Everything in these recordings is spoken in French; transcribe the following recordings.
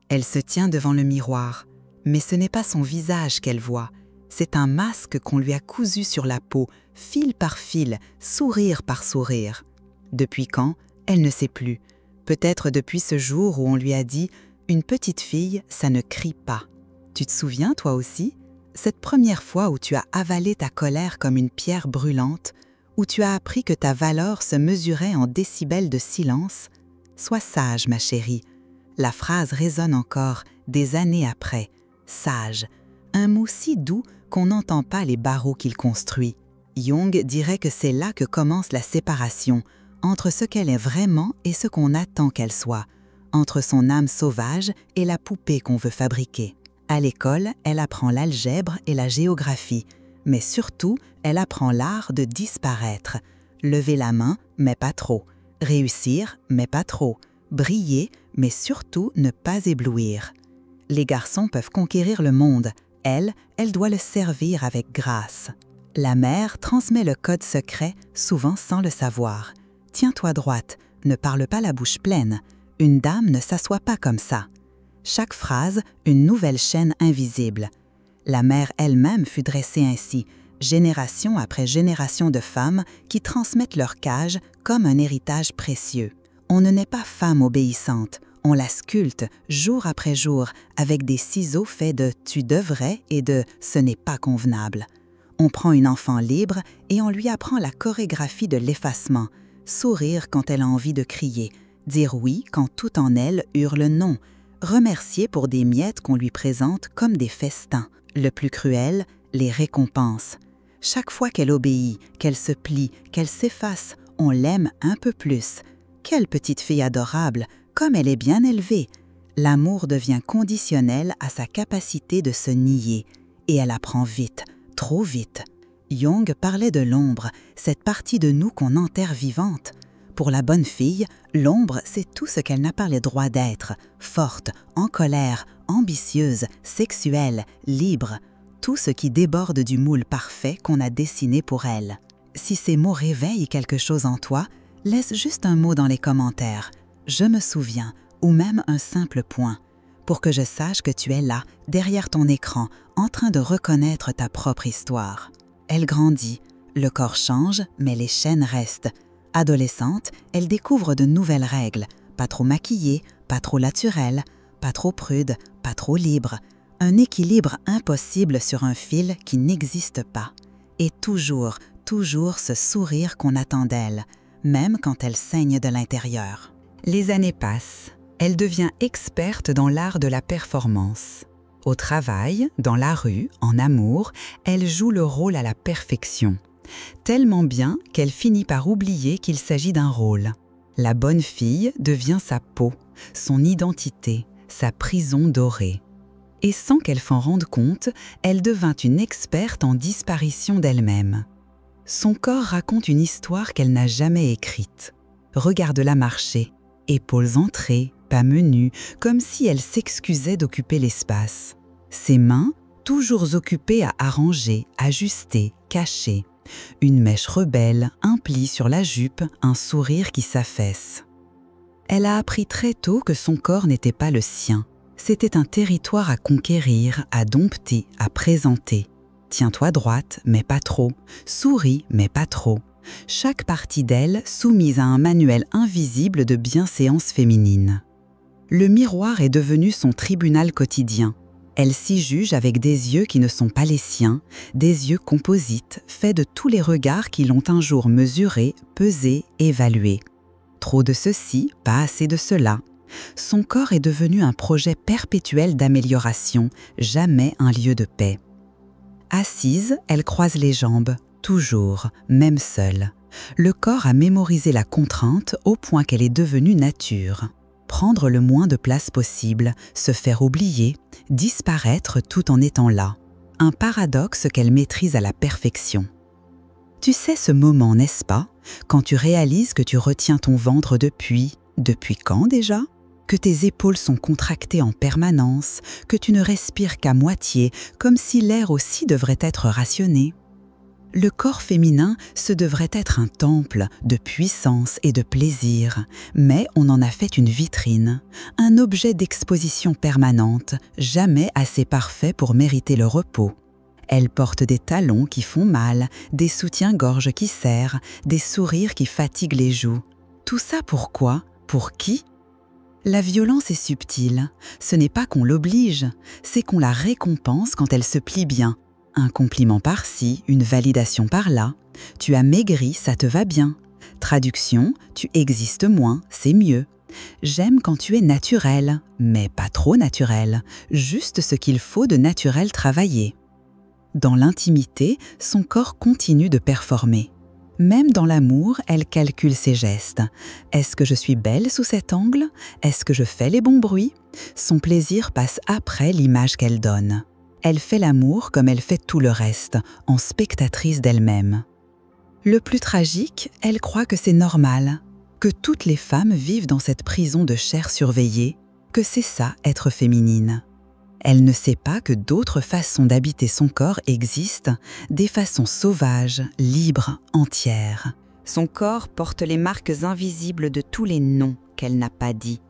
Elle se tient devant le miroir, mais ce n'est pas son visage qu'elle voit, c'est un masque qu'on lui a cousu sur la peau, fil par fil, sourire par sourire. Depuis quand? Elle ne sait plus. Peut-être depuis ce jour où on lui a dit « Une petite fille, ça ne crie pas ». Tu te souviens, toi aussi? Cette première fois où tu as avalé ta colère comme une pierre brûlante, où tu as appris que ta valeur se mesurait en décibels de silence? Sois sage, ma chérie. La phrase résonne encore, des années après. Sage. Un mot si doux qu'on n'entend pas les barreaux qu'il construit. Jung dirait que c'est là que commence la séparation, entre ce qu'elle est vraiment et ce qu'on attend qu'elle soit, entre son âme sauvage et la poupée qu'on veut fabriquer. À l'école, elle apprend l'algèbre et la géographie, mais surtout, elle apprend l'art de disparaître. Lever la main, mais pas trop. Réussir, mais pas trop. Briller, mais surtout ne pas éblouir. Les garçons peuvent conquérir le monde. Elle doit le servir avec grâce. La mère transmet le code secret, souvent sans le savoir. Tiens-toi droite, ne parle pas la bouche pleine. Une dame ne s'assoit pas comme ça. Chaque phrase, une nouvelle chaîne invisible. La mère elle-même fut dressée ainsi, génération après génération de femmes qui transmettent leur cage comme un héritage précieux. On ne naît pas femme obéissante, on la sculpte jour après jour avec des ciseaux faits de « tu devrais » et de « ce n'est pas convenable ». On prend une enfant libre et on lui apprend la chorégraphie de l'effacement, sourire quand elle a envie de crier, dire oui quand tout en elle hurle non, remercier pour des miettes qu'on lui présente comme des festins. Le plus cruel, les récompenses. Chaque fois qu'elle obéit, qu'elle se plie, qu'elle s'efface, on l'aime un peu plus. Quelle petite fille adorable, comme elle est bien élevée. L'amour devient conditionnel à sa capacité de se nier, et elle apprend vite, trop vite. Jung parlait de l'ombre, cette partie de nous qu'on enterre vivante. Pour la bonne fille, l'ombre, c'est tout ce qu'elle n'a pas le droit d'être, forte, en colère, ambitieuse, sexuelle, libre, tout ce qui déborde du moule parfait qu'on a dessiné pour elle. Si ces mots réveillent quelque chose en toi, laisse juste un mot dans les commentaires, je me souviens, ou même un simple point, pour que je sache que tu es là, derrière ton écran, en train de reconnaître ta propre histoire. Elle grandit, le corps change, mais les chaînes restent. Adolescente, elle découvre de nouvelles règles, pas trop maquillée, pas trop naturelle, pas trop prude, pas trop libre, un équilibre impossible sur un fil qui n'existe pas. Et toujours ce sourire qu'on attend d'elle, même quand elle saigne de l'intérieur. Les années passent, elle devient experte dans l'art de la performance. Au travail, dans la rue, en amour, elle joue le rôle à la perfection. Tellement bien qu'elle finit par oublier qu'il s'agit d'un rôle. La bonne fille devient sa peau, son identité, sa prison dorée. Et sans qu'elle s'en rende compte, elle devint une experte en disparition d'elle-même. Son corps raconte une histoire qu'elle n'a jamais écrite. Regarde-la marcher, épaules entrées, pas menues, comme si elle s'excusait d'occuper l'espace. Ses mains, toujours occupées à arranger, ajuster, cacher. Une mèche rebelle, un pli sur la jupe, un sourire qui s'affaisse. Elle a appris très tôt que son corps n'était pas le sien. C'était un territoire à conquérir, à dompter, à présenter. Tiens-toi droite, mais pas trop. Souris, mais pas trop. Chaque partie d'elle soumise à un manuel invisible de bienséance féminine. Le miroir est devenu son tribunal quotidien. Elle s'y juge avec des yeux qui ne sont pas les siens, des yeux composites, faits de tous les regards qui l'ont un jour mesuré, pesé, évalué. Trop de ceci, pas assez de cela. Son corps est devenu un projet perpétuel d'amélioration, jamais un lieu de paix. Assise, elle croise les jambes, toujours, même seule. Le corps a mémorisé la contrainte au point qu'elle est devenue nature. Prendre le moins de place possible, se faire oublier, disparaître tout en étant là. Un paradoxe qu'elle maîtrise à la perfection. Tu sais ce moment, n'est-ce pas, quand tu réalises que tu retiens ton ventre depuis quand déjà? Que tes épaules sont contractées en permanence, que tu ne respires qu'à moitié, comme si l'air aussi devrait être rationné. Le corps féminin se devrait être un temple de puissance et de plaisir, mais on en a fait une vitrine, un objet d'exposition permanente, jamais assez parfait pour mériter le repos. Elle porte des talons qui font mal, des soutiens-gorge qui serrent, des sourires qui fatiguent les joues. Tout ça pourquoi? Pour qui? La violence est subtile. Ce n'est pas qu'on l'oblige, c'est qu'on la récompense quand elle se plie bien. Un compliment par-ci, une validation par-là. Tu as maigri, ça te va bien. Traduction, tu existes moins, c'est mieux. J'aime quand tu es naturel, mais pas trop naturel, juste ce qu'il faut de naturel travaillé. Dans l'intimité, son corps continue de performer. Même dans l'amour, elle calcule ses gestes. Est-ce que je suis belle sous cet angle? Est-ce que je fais les bons bruits? Son plaisir passe après l'image qu'elle donne. Elle fait l'amour comme elle fait tout le reste, en spectatrice d'elle-même. Le plus tragique, elle croit que c'est normal, que toutes les femmes vivent dans cette prison de chair surveillée, que c'est ça être féminine. Elle ne sait pas que d'autres façons d'habiter son corps existent, des façons sauvages, libres, entières. Son corps porte les marques invisibles de tous les noms qu'elle n'a pas dits.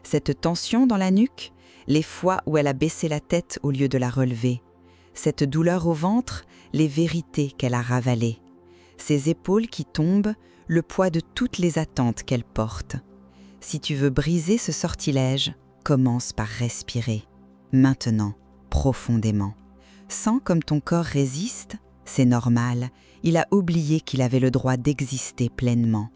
Cette tension dans la nuque, les fois où elle a baissé la tête au lieu de la relever, cette douleur au ventre, les vérités qu'elle a ravalées, ses épaules qui tombent, le poids de toutes les attentes qu'elle porte. Si tu veux briser ce sortilège, commence par respirer. Maintenant, profondément. Sens comme ton corps résiste, c'est normal, il a oublié qu'il avait le droit d'exister pleinement.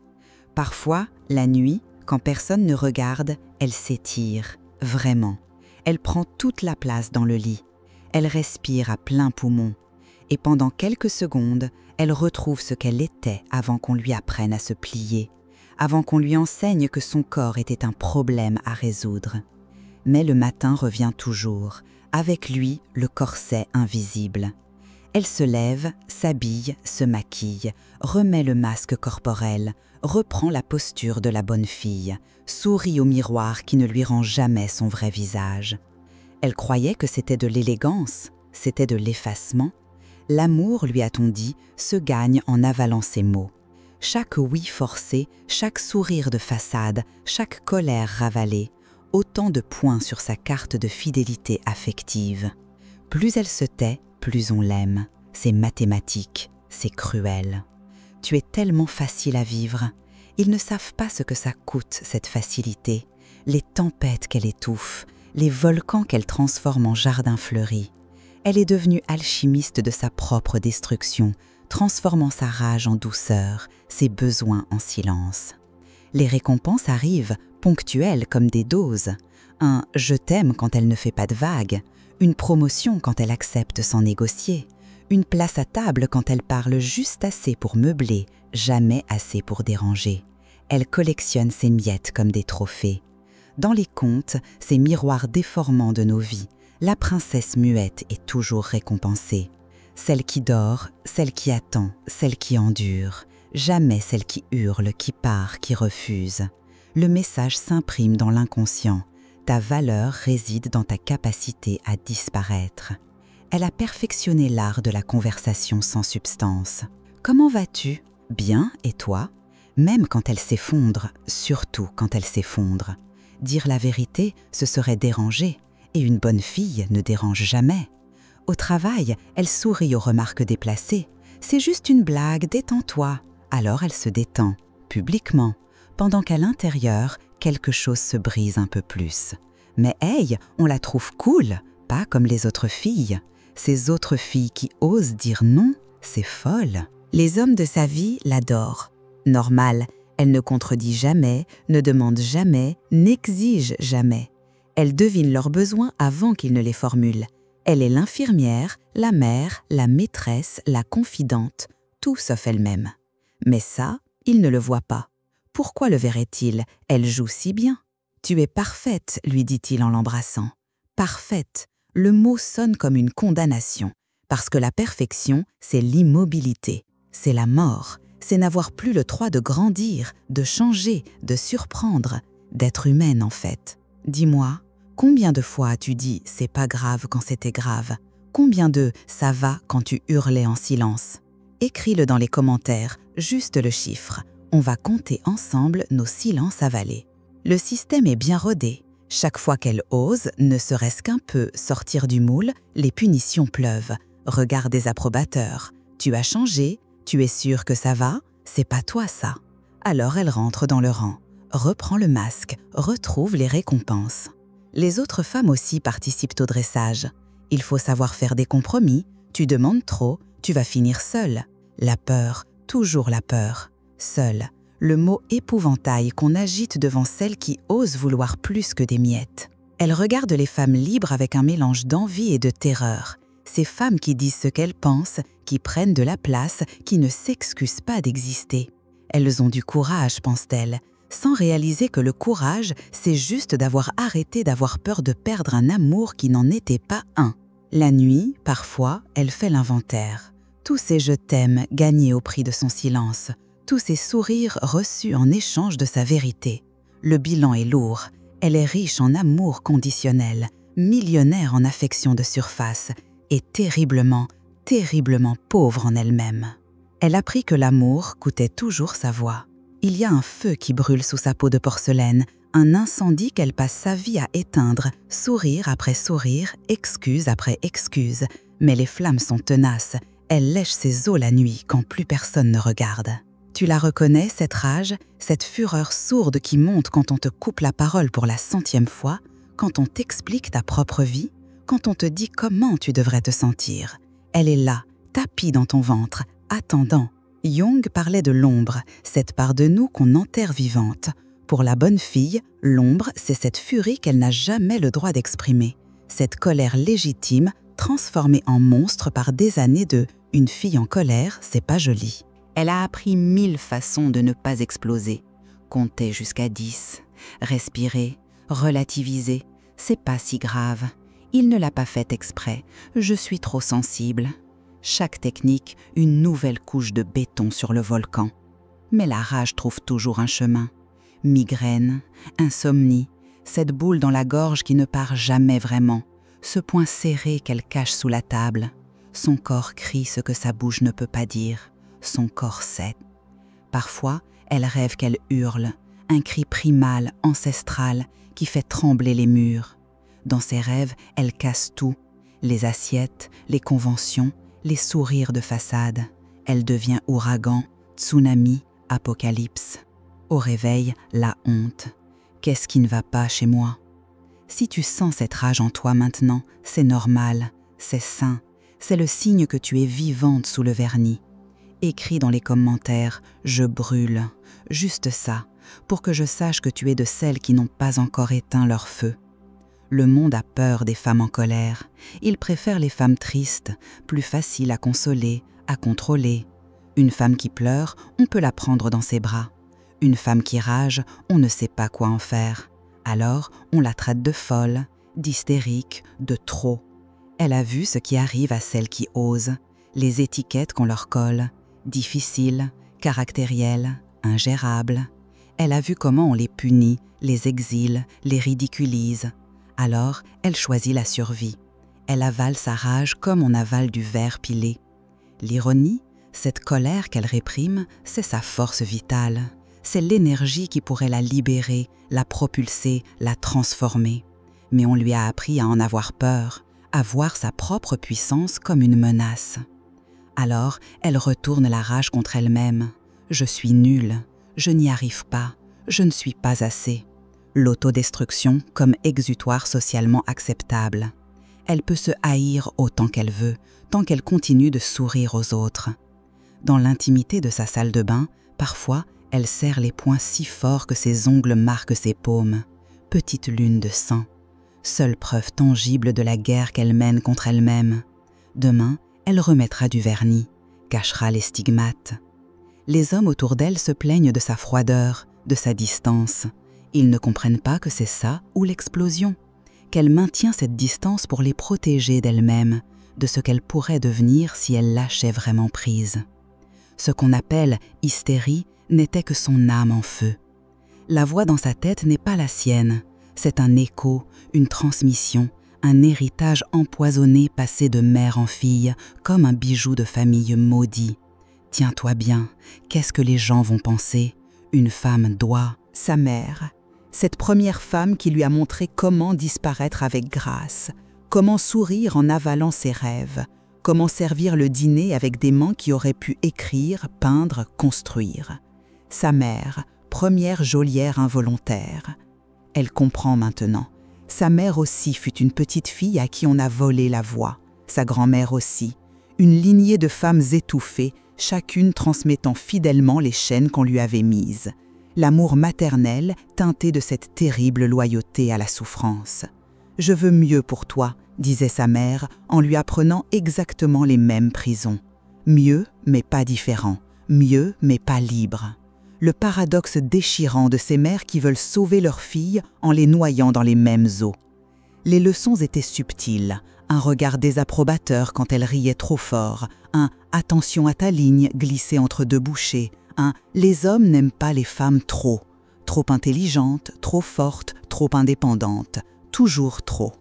Parfois, la nuit, quand personne ne regarde, elle s'étire, vraiment. Elle prend toute la place dans le lit. Elle respire à plein poumon. Et pendant quelques secondes, elle retrouve ce qu'elle était avant qu'on lui apprenne à se plier, avant qu'on lui enseigne que son corps était un problème à résoudre. Mais le matin revient toujours, avec lui le corset invisible. Elle se lève, s'habille, se maquille, remet le masque corporel, reprend la posture de la bonne fille, sourit au miroir qui ne lui rend jamais son vrai visage. Elle croyait que c'était de l'élégance, c'était de l'effacement. L'amour, lui a-t-on dit, se gagne en avalant ses mots. Chaque oui forcé, chaque sourire de façade, chaque colère ravalée, autant de points sur sa carte de fidélité affective. Plus elle se tait, plus on l'aime. C'est mathématique, c'est cruel. Tu es tellement facile à vivre. Ils ne savent pas ce que ça coûte, cette facilité. Les tempêtes qu'elle étouffe, les volcans qu'elle transforme en jardins fleuris. Elle est devenue alchimiste de sa propre destruction, transformant sa rage en douceur, ses besoins en silence. Les récompenses arrivent, ponctuelles comme des doses. Un « je t'aime » quand elle ne fait pas de vagues, une promotion quand elle accepte sans négocier, une place à table quand elle parle juste assez pour meubler, jamais assez pour déranger. Elle collectionne ses miettes comme des trophées. Dans les contes, ces miroirs déformants de nos vies, la princesse muette est toujours récompensée. Celle qui dort, celle qui attend, celle qui endure. Jamais celle qui hurle, qui part, qui refuse. Le message s'imprime dans l'inconscient. Ta valeur réside dans ta capacité à disparaître. Elle a perfectionné l'art de la conversation sans substance. Comment vas-tu? Bien, et toi? Même quand elle s'effondre, surtout quand elle s'effondre. Dire la vérité, ce serait déranger, et une bonne fille ne dérange jamais. Au travail, elle sourit aux remarques déplacées. C'est juste une blague, détends-toi. Alors elle se détend, publiquement, pendant qu'à l'intérieur, quelque chose se brise un peu plus. Mais hey, on la trouve cool, pas comme les autres filles. Ces autres filles qui osent dire non, c'est folle. Les hommes de sa vie l'adorent. Normal, elle ne contredit jamais, ne demande jamais, n'exige jamais. Elle devine leurs besoins avant qu'ils ne les formulent. Elle est l'infirmière, la mère, la maîtresse, la confidente, tout sauf elle-même. Mais ça, il ne le voit pas. Pourquoi le verrait-il? Elle joue si bien. « Tu es parfaite », lui dit-il en l'embrassant. « Parfaite », le mot sonne comme une condamnation, parce que la perfection, c'est l'immobilité, c'est la mort, c'est n'avoir plus le droit de grandir, de changer, de surprendre, d'être humaine en fait. Dis-moi, combien de fois as-tu dit « c'est pas grave » quand c'était grave? Combien de « ça va » quand tu hurlais en silence? Écris-le dans les commentaires, juste le chiffre. On va compter ensemble nos silences avalés. Le système est bien rodé. Chaque fois qu'elle ose, ne serait-ce qu'un peu, sortir du moule, les punitions pleuvent. Regard des approbateurs. Tu as changé? Tu es sûr que ça va? C'est pas toi ça. Alors elle rentre dans le rang, reprend le masque, retrouve les récompenses. Les autres femmes aussi participent au dressage. Il faut savoir faire des compromis. Tu demandes trop, tu vas finir seule. La peur, toujours la peur. Seule, le mot épouvantail qu'on agite devant celles qui osent vouloir plus que des miettes. Elle regarde les femmes libres avec un mélange d'envie et de terreur. Ces femmes qui disent ce qu'elles pensent, qui prennent de la place, qui ne s'excusent pas d'exister. Elles ont du courage, pense-t-elle, sans réaliser que le courage, c'est juste d'avoir arrêté d'avoir peur de perdre un amour qui n'en était pas un. La nuit, parfois, elle fait l'inventaire. Tous ces « je t'aime » gagnés au prix de son silence, tous ces sourires reçus en échange de sa vérité. Le bilan est lourd. Elle est riche en amour conditionnel, millionnaire en affection de surface et terriblement, terriblement pauvre en elle-même. Elle apprit que l'amour coûtait toujours sa voix. Il y a un feu qui brûle sous sa peau de porcelaine, un incendie qu'elle passe sa vie à éteindre, sourire après sourire, excuse après excuse. Mais les flammes sont tenaces, elle lèche ses os la nuit quand plus personne ne regarde. Tu la reconnais, cette rage, cette fureur sourde qui monte quand on te coupe la parole pour la 100e fois, quand on t'explique ta propre vie, quand on te dit comment tu devrais te sentir. Elle est là, tapie dans ton ventre, attendant. Jung parlait de l'ombre, cette part de nous qu'on enterre vivante. Pour la bonne fille, l'ombre, c'est cette furie qu'elle n'a jamais le droit d'exprimer. Cette colère légitime, transformée en monstre par des années de « une fille en colère, c'est pas joli ». Elle a appris 1000 façons de ne pas exploser. Compter jusqu'à 10, respirer, relativiser, c'est pas si grave. Il ne l'a pas fait exprès, je suis trop sensible. Chaque technique, une nouvelle couche de béton sur le volcan. Mais la rage trouve toujours un chemin. Migraine, insomnie, cette boule dans la gorge qui ne part jamais vraiment, ce poing serré qu'elle cache sous la table. Son corps crie ce que sa bouche ne peut pas dire. Son corps sait. Parfois, elle rêve qu'elle hurle, un cri primal, ancestral, qui fait trembler les murs. Dans ses rêves, elle casse tout, les assiettes, les conventions, les sourires de façade. Elle devient ouragan, tsunami, apocalypse. Au réveil, la honte. Qu'est-ce qui ne va pas chez moi? Si tu sens cette rage en toi maintenant, c'est normal, c'est sain, c'est le signe que tu es vivante sous le vernis. Écris dans les commentaires « Je brûle », juste ça, pour que je sache que tu es de celles qui n'ont pas encore éteint leur feu. Le monde a peur des femmes en colère. Il préfère les femmes tristes, plus faciles à consoler, à contrôler. Une femme qui pleure, on peut la prendre dans ses bras. Une femme qui rage, on ne sait pas quoi en faire. Alors, on la traite de folle, d'hystérique, de trop. Elle a vu ce qui arrive à celles qui osent, les étiquettes qu'on leur colle, difficiles, caractérielles, ingérables. Elle a vu comment on les punit, les exile, les ridiculise. Alors, elle choisit la survie. Elle avale sa rage comme on avale du verre pilé. L'ironie, cette colère qu'elle réprime, c'est sa force vitale. C'est l'énergie qui pourrait la libérer, la propulser, la transformer. Mais on lui a appris à en avoir peur, à voir sa propre puissance comme une menace. Alors, elle retourne la rage contre elle-même. Je suis nulle, je n'y arrive pas, je ne suis pas assez. L'autodestruction comme exutoire socialement acceptable. Elle peut se haïr autant qu'elle veut, tant qu'elle continue de sourire aux autres. Dans l'intimité de sa salle de bain, parfois, elle serre les poings si fort que ses ongles marquent ses paumes. Petite lune de sang. Seule preuve tangible de la guerre qu'elle mène contre elle-même. Demain, elle remettra du vernis, cachera les stigmates. Les hommes autour d'elle se plaignent de sa froideur, de sa distance. Ils ne comprennent pas que c'est ça ou l'explosion, qu'elle maintient cette distance pour les protéger d'elle-même, de ce qu'elle pourrait devenir si elle lâchait vraiment prise. Ce qu'on appelle hystérie n'était que son âme en feu. La voix dans sa tête n'est pas la sienne, c'est un écho, une transmission, un héritage empoisonné passé de mère en fille, comme un bijou de famille maudit. Tiens-toi bien, qu'est-ce que les gens vont penser? Une femme doit... Sa mère, cette première femme qui lui a montré comment disparaître avec grâce, comment sourire en avalant ses rêves, comment servir le dîner avec des mains qui auraient pu écrire, peindre, construire. Sa mère, première geôlière involontaire. Elle comprend maintenant. Sa mère aussi fut une petite fille à qui on a volé la voix. Sa grand-mère aussi. Une lignée de femmes étouffées, chacune transmettant fidèlement les chaînes qu'on lui avait mises. L'amour maternel teinté de cette terrible loyauté à la souffrance. « Je veux mieux pour toi », disait sa mère en lui apprenant exactement les mêmes prisons. Mieux, mais pas différent. Mieux, mais pas libre. Le paradoxe déchirant de ces mères qui veulent sauver leurs filles en les noyant dans les mêmes eaux. Les leçons étaient subtiles. Un regard désapprobateur quand elle riait trop fort, un « attention à ta ligne » glissé entre deux bouchées, un « les hommes n'aiment pas les femmes trop intelligentes, trop fortes, trop indépendantes, toujours trop ».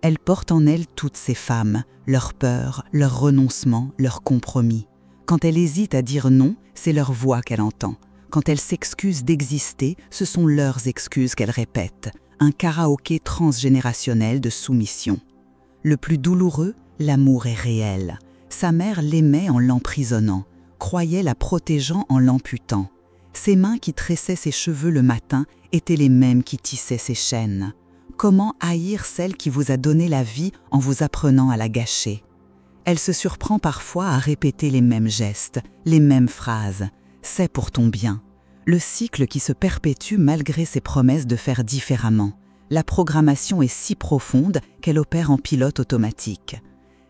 Elle porte en elle toutes ces femmes, leurs peurs, leurs renoncements, leurs compromis. Quand elle hésite à dire non, c'est leur voix qu'elle entend. Quand elle s'excuse d'exister, ce sont leurs excuses qu'elle répète. Un karaoké transgénérationnel de soumission. Le plus douloureux, l'amour est réel. Sa mère l'aimait en l'emprisonnant, croyait la protégeant en l'amputant. Ses mains qui tressaient ses cheveux le matin étaient les mêmes qui tissaient ses chaînes. Comment haïr celle qui vous a donné la vie en vous apprenant à la gâcher? Elle se surprend parfois à répéter les mêmes gestes, les mêmes phrases. C'est pour ton bien. Le cycle qui se perpétue malgré ses promesses de faire différemment. La programmation est si profonde qu'elle opère en pilote automatique.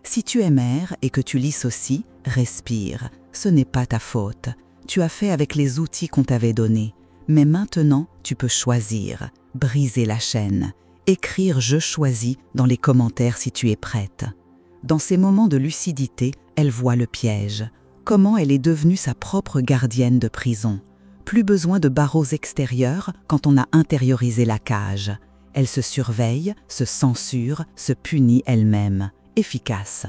Si tu es mère et que tu lissocies, respire. Ce n'est pas ta faute. Tu as fait avec les outils qu'on t'avait donnés. Mais maintenant, tu peux choisir, briser la chaîne, écrire « Je choisis » dans les commentaires si tu es prête. Dans ces moments de lucidité, elle voit le piège. Comment elle est devenue sa propre gardienne de prison. Plus besoin de barreaux extérieurs quand on a intériorisé la cage. Elle se surveille, se censure, se punit elle-même. Efficace.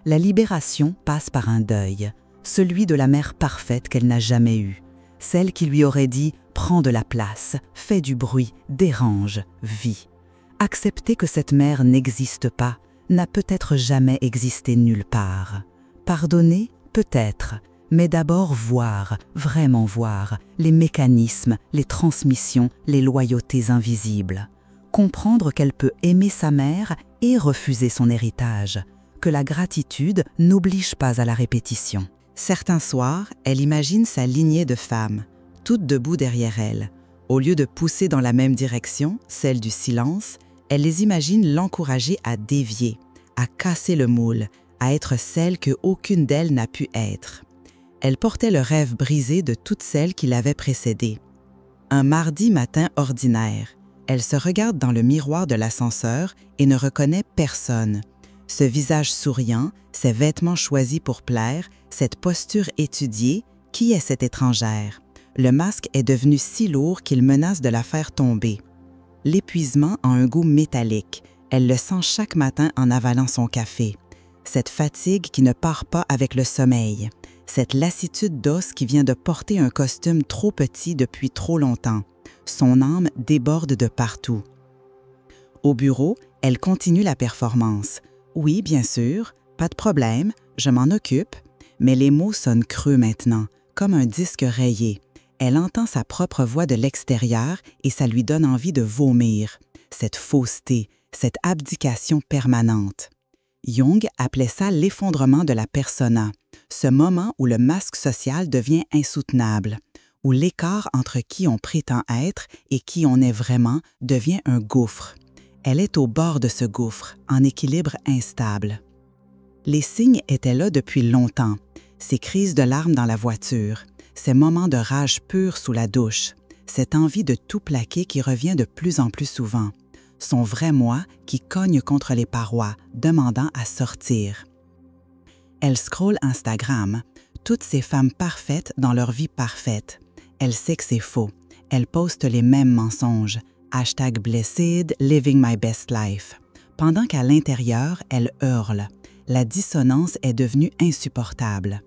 La libération passe par un deuil, celui de la mère parfaite qu'elle n'a jamais eue. Celle qui lui aurait dit « Prends de la place, fais du bruit, dérange, vis ». Accepter que cette mère n'existe pas, n'a peut-être jamais existé nulle part. Pardonner, peut-être, mais d'abord voir, vraiment voir, les mécanismes, les transmissions, les loyautés invisibles. Comprendre qu'elle peut aimer sa mère et refuser son héritage, que la gratitude n'oblige pas à la répétition. Certains soirs, elle imagine sa lignée de femmes, toutes debout derrière elle. Au lieu de pousser dans la même direction, celle du silence, elle les imagine l'encourager à dévier, à casser le moule, à être celle que aucune d'elles n'a pu être. Elle portait le rêve brisé de toutes celles qui l'avaient précédée. Un mardi matin ordinaire, elle se regarde dans le miroir de l'ascenseur et ne reconnaît personne. Ce visage souriant, ces vêtements choisis pour plaire, cette posture étudiée, qui est cette étrangère? Le masque est devenu si lourd qu'il menace de la faire tomber. L'épuisement a un goût métallique. Elle le sent chaque matin en avalant son café. Cette fatigue qui ne part pas avec le sommeil. Cette lassitude d'os qui vient de porter un costume trop petit depuis trop longtemps. Son âme déborde de partout. Au bureau, elle continue la performance. Oui, bien sûr, pas de problème, je m'en occupe. Mais les mots sonnent creux maintenant, comme un disque rayé. Elle entend sa propre voix de l'extérieur et ça lui donne envie de vomir. Cette fausseté, cette abdication permanente. Jung appelait ça l'effondrement de la persona, ce moment où le masque social devient insoutenable, où l'écart entre qui on prétend être et qui on est vraiment devient un gouffre. Elle est au bord de ce gouffre, en équilibre instable. Les signes étaient là depuis longtemps, ces crises de larmes dans la voiture, ces moments de rage pure sous la douche, cette envie de tout plaquer qui revient de plus en plus souvent, son vrai moi qui cogne contre les parois, demandant à sortir. Elle scrolle Instagram, toutes ces femmes parfaites dans leur vie parfaite. Elle sait que c'est faux. Elle poste les mêmes mensonges. #blessed, living my best life. Pendant qu'à l'intérieur, elle hurle. La dissonance est devenue insupportable.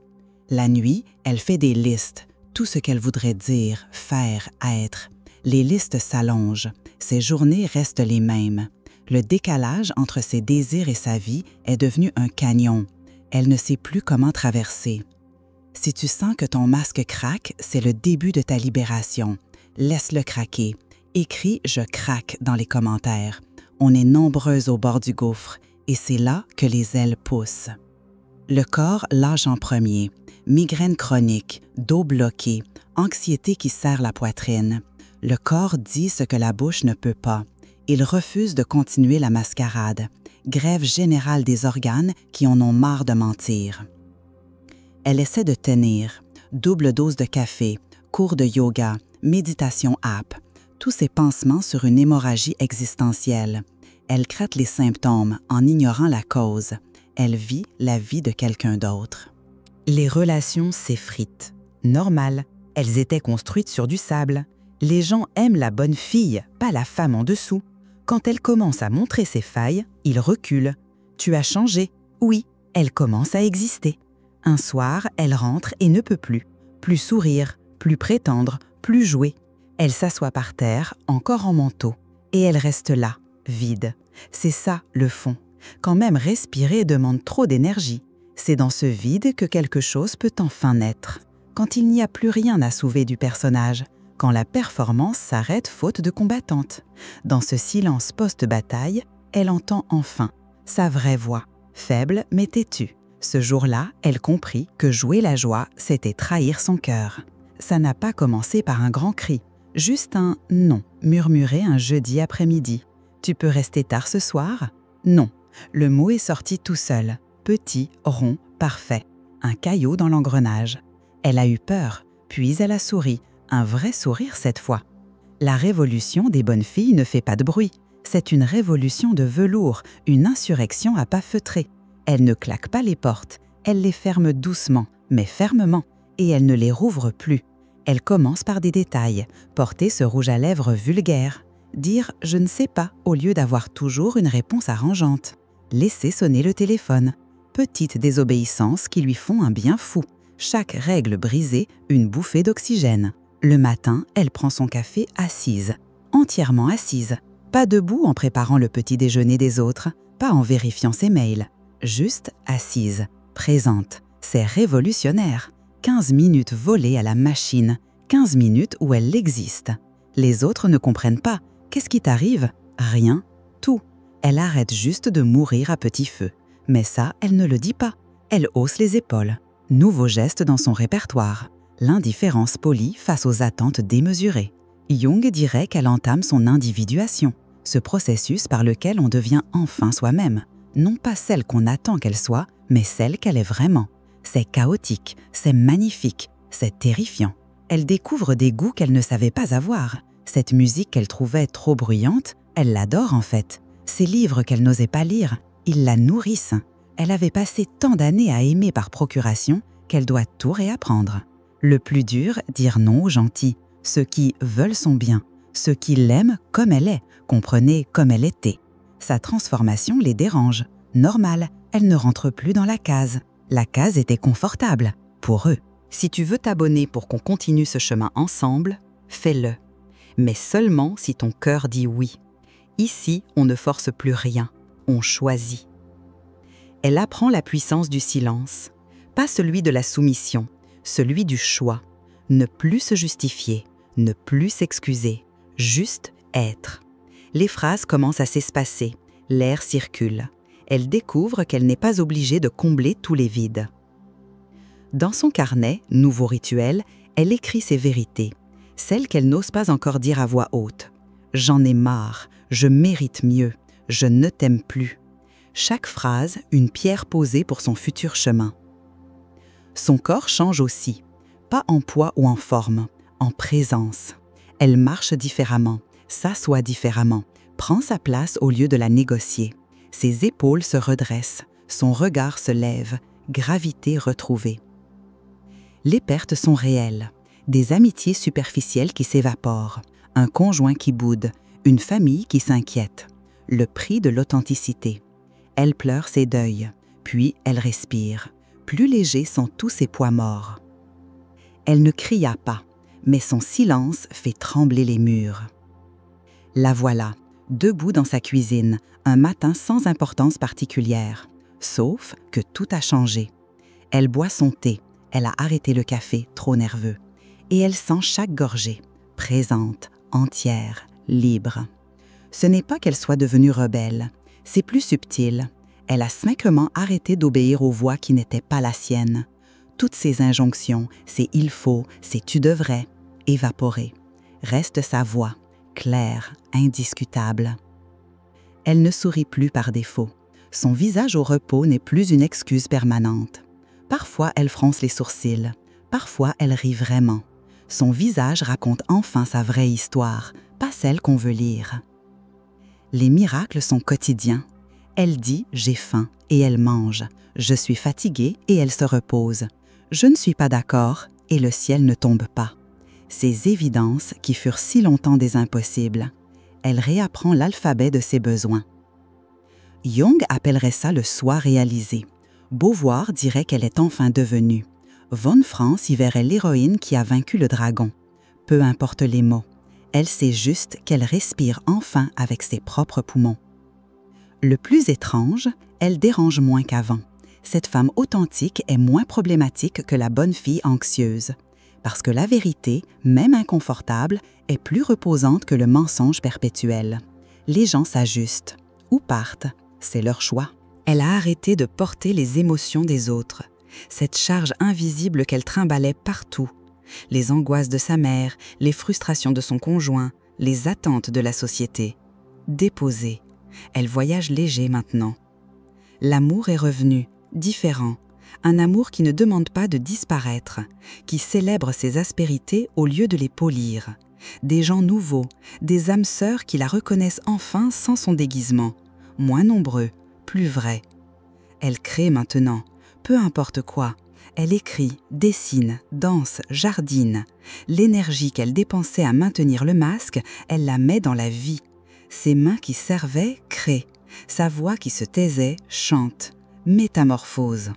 La nuit, elle fait des listes, tout ce qu'elle voudrait dire, faire, être. Les listes s'allongent, ses journées restent les mêmes. Le décalage entre ses désirs et sa vie est devenu un canyon. Elle ne sait plus comment traverser. Si tu sens que ton masque craque, c'est le début de ta libération. Laisse-le craquer. Écris « Je craque » dans les commentaires. On est nombreuses au bord du gouffre et c'est là que les ailes poussent. Le corps lâche en premier. Migraine chronique, dos bloqué, anxiété qui serre la poitrine. Le corps dit ce que la bouche ne peut pas. Il refuse de continuer la mascarade. Grève générale des organes qui en ont marre de mentir. Elle essaie de tenir. Double dose de café, cours de yoga, méditation app. Tous ces pansements sur une hémorragie existentielle. Elle crête les symptômes en ignorant la cause. Elle vit la vie de quelqu'un d'autre. Les relations s'effritent. Normal, elles étaient construites sur du sable. Les gens aiment la bonne fille, pas la femme en dessous. Quand elle commence à montrer ses failles, ils reculent. Tu as changé. Oui, elle commence à exister. Un soir, elle rentre et ne peut plus. Plus sourire, plus prétendre, plus jouer. Elle s'assoit par terre, encore en manteau. Et elle reste là, vide. C'est ça, le fond. Quand même respirer demande trop d'énergie. C'est dans ce vide que quelque chose peut enfin naître. Quand il n'y a plus rien à sauver du personnage. Quand la performance s'arrête faute de combattante. Dans ce silence post-bataille, elle entend enfin sa vraie voix, faible mais têtue. Ce jour-là, elle comprit que jouer la joie, c'était trahir son cœur. Ça n'a pas commencé par un grand cri, juste un « non » murmuré un jeudi après-midi. « Tu peux rester tard ce soir ?» Non. Le mot est sorti tout seul, petit, rond, parfait. Un caillot dans l'engrenage. Elle a eu peur, puis elle a souri, un vrai sourire cette fois. La révolution des bonnes filles ne fait pas de bruit. C'est une révolution de velours, une insurrection à pas feutrer. Elle ne claque pas les portes, elle les ferme doucement, mais fermement, et elle ne les rouvre plus. Elle commence par des détails, porter ce rouge à lèvres vulgaire, dire « je ne sais pas » au lieu d'avoir toujours une réponse arrangeante, laisser sonner le téléphone, petites désobéissances qui lui font un bien fou, chaque règle brisée, une bouffée d'oxygène. Le matin, elle prend son café assise, entièrement assise, pas debout en préparant le petit déjeuner des autres, pas en vérifiant ses mails, juste assise, présente. C'est révolutionnaire. 15 minutes volées à la machine, 15 minutes où elle existe. Les autres ne comprennent pas. Qu'est-ce qui t'arrive? Rien, tout. Elle arrête juste de mourir à petit feu. Mais ça, elle ne le dit pas. Elle hausse les épaules. Nouveau geste dans son répertoire. L'indifférence polie face aux attentes démesurées. Jung dirait qu'elle entame son individuation, ce processus par lequel on devient enfin soi-même. Non pas celle qu'on attend qu'elle soit, mais celle qu'elle est vraiment. C'est chaotique, c'est magnifique, c'est terrifiant. Elle découvre des goûts qu'elle ne savait pas avoir. Cette musique qu'elle trouvait trop bruyante, elle l'adore en fait. Ces livres qu'elle n'osait pas lire, ils la nourrissent. Elle avait passé tant d'années à aimer par procuration qu'elle doit tout réapprendre. Le plus dur, dire non aux gentils, ceux qui veulent son bien, ceux qui l'aiment comme elle est, comprenez comme elle était. Sa transformation les dérange. Normal, elle ne rentre plus dans la case. La case était confortable, pour eux. Si tu veux t'abonner pour qu'on continue ce chemin ensemble, fais-le. Mais seulement si ton cœur dit oui. Ici, on ne force plus rien, on choisit. Elle apprend la puissance du silence, pas celui de la soumission, celui du choix. Ne plus se justifier, ne plus s'excuser, juste être. Les phrases commencent à s'espacer, l'air circule. Elle découvre qu'elle n'est pas obligée de combler tous les vides. Dans son carnet, nouveau rituel, elle écrit ses vérités, celles qu'elle n'ose pas encore dire à voix haute. « J'en ai marre, je mérite mieux, je ne t'aime plus ». Chaque phrase, une pierre posée pour son futur chemin. Son corps change aussi, pas en poids ou en forme, en présence. Elle marche différemment, s'assoit différemment, prend sa place au lieu de la négocier. Ses épaules se redressent, son regard se lève, gravité retrouvée. Les pertes sont réelles, des amitiés superficielles qui s'évaporent, un conjoint qui boude, une famille qui s'inquiète. Le prix de l'authenticité. Elle pleure ses deuils, puis elle respire. plus légers sont tous ses poids morts. Elle ne cria pas, mais son silence fait trembler les murs. La voilà, debout dans sa cuisine, un matin sans importance particulière, sauf que tout a changé. Elle boit son thé, elle a arrêté le café, trop nerveux, et elle sent chaque gorgée, présente, entière, libre. Ce n'est pas qu'elle soit devenue rebelle, c'est plus subtil. Elle a simplement arrêté d'obéir aux voix qui n'étaient pas la sienne. Toutes ces injonctions, ces « il faut », ces « tu devrais », évaporées. Reste sa voix, claire, indiscutable. Elle ne sourit plus par défaut. Son visage au repos n'est plus une excuse permanente. Parfois, elle fronce les sourcils. Parfois, elle rit vraiment. Son visage raconte enfin sa vraie histoire, pas celle qu'on veut lire. Les miracles sont quotidiens. Elle dit « j'ai faim » et elle mange. « Je suis fatiguée » et elle se repose. « Je ne suis pas d'accord » et le ciel ne tombe pas. Ces évidences qui furent si longtemps des impossibles. Elle réapprend l'alphabet de ses besoins. Jung appellerait ça le soi réalisé. Beauvoir dirait qu'elle est enfin devenue. Von Franz y verrait l'héroïne qui a vaincu le dragon. Peu importe les mots. Elle sait juste qu'elle respire enfin avec ses propres poumons. Le plus étrange, elle dérange moins qu'avant. Cette femme authentique est moins problématique que la bonne fille anxieuse. Parce que la vérité, même inconfortable, est plus reposante que le mensonge perpétuel. Les gens s'ajustent ou partent, c'est leur choix. Elle a arrêté de porter les émotions des autres, cette charge invisible qu'elle trimballait partout. Les angoisses de sa mère, les frustrations de son conjoint, les attentes de la société. Déposée. Elle voyage léger maintenant. L'amour est revenu, différent. Un amour qui ne demande pas de disparaître, qui célèbre ses aspérités au lieu de les polir. Des gens nouveaux, des âmes sœurs qui la reconnaissent enfin sans son déguisement. Moins nombreux, plus vrais. Elle crée maintenant, peu importe quoi. Elle écrit, dessine, danse, jardine. L'énergie qu'elle dépensait à maintenir le masque, elle la met dans la vie. Ses mains qui servaient créent. Sa voix qui se taisait chante. Métamorphose.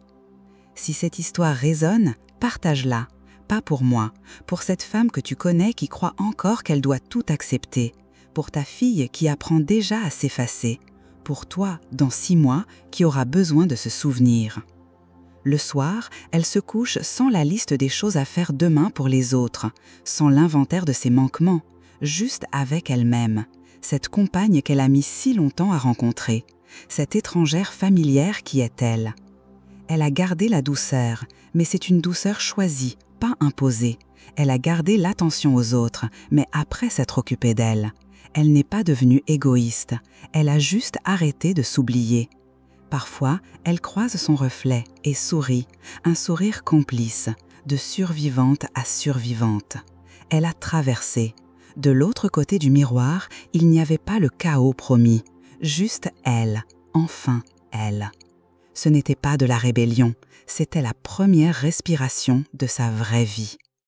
Si cette histoire résonne, partage-la. Pas pour moi, pour cette femme que tu connais qui croit encore qu'elle doit tout accepter. Pour ta fille qui apprend déjà à s'effacer. Pour toi, dans 6 mois, qui aura besoin de se souvenir. Le soir, elle se couche sans la liste des choses à faire demain pour les autres, sans l'inventaire de ses manquements, juste avec elle-même, cette compagne qu'elle a mis si longtemps à rencontrer, cette étrangère familière qui est elle. Elle a gardé la douceur, mais c'est une douceur choisie, pas imposée. Elle a gardé l'attention aux autres, mais après s'être occupée d'elle. Elle n'est pas devenue égoïste, elle a juste arrêté de s'oublier. Parfois, elle croise son reflet et sourit, un sourire complice, de survivante à survivante. Elle a traversé. De l'autre côté du miroir, il n'y avait pas le chaos promis, juste elle, enfin elle. Ce n'était pas de la rébellion, c'était la première respiration de sa vraie vie.